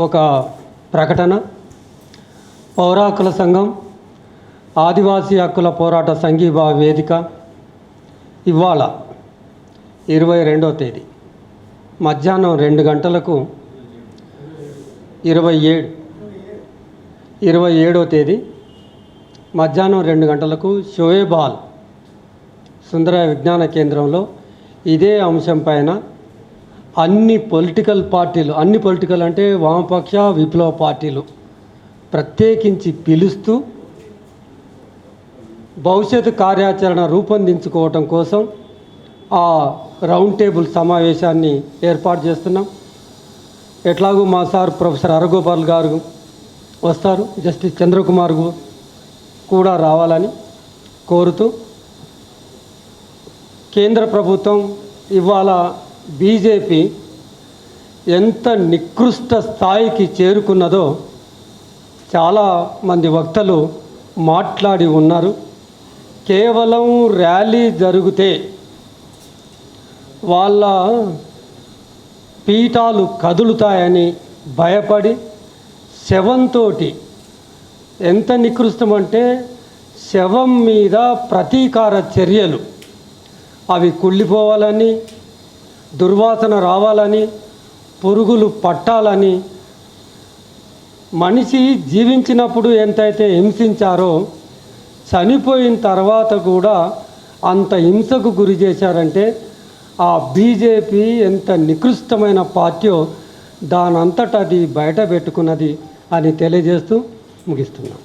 ఒక ప్రకటన. పౌర హక్కుల సంఘం, ఆదివాసీ హక్కుల పోరాట సంఘీభావ వేదిక ఇవాళ 22వ తేదీ మధ్యాహ్నం 2 గంటలకు 27వ తేదీ మధ్యాహ్నం 2 గంటలకు షోయబ్ హాల్ సుందరయ్య విజ్ఞాన కేంద్రంలో ఇదే అంశం పైన అన్ని పొలిటికల్ అంటే వామపక్ష విప్లవ పార్టీలు ప్రత్యేకించి పిలుస్తూ భవిష్యత్తు కార్యాచరణ రూపొందించుకోవటం కోసం ఆ రౌండ్ టేబుల్ సమావేశాన్ని ఏర్పాటు చేస్తున్నాం. ఎట్లాగూ మా సార్ ప్రొఫెసర్ అరగోపాల్ గారు వస్తారు, జస్టిస్ చంద్రకుమార్ కూడా రావాలని కోరుతూ, కేంద్ర ప్రభుత్వం ఇవాళ బీజేపీ ఎంత నికృష్ట స్థాయికి చేరుకున్నదో చాలామంది వక్తలు మాట్లాడి ఉన్నారు. కేవలం ర్యాలీ జరిగితే వాళ్ళ పీఠాలు కదులుతాయని భయపడి శవంతో ఎంత నికృష్టమంటే శవం మీద ప్రతీకార చర్యలు, అవి కుళ్ళిపోవాలని, దుర్వాసన రావాలని, పురుగులు పట్టాలని, మనిషి జీవించినప్పుడు ఎంతైతే హింసించారో చనిపోయిన తర్వాత కూడా అంత హింసకు గురి చేశారంటే ఆ బీజేపీ ఎంత నికృష్టమైన పార్టీయో దానంతటా అది బయట పెట్టుకున్నది అని తెలియజేస్తూ ముగిస్తున్నాం.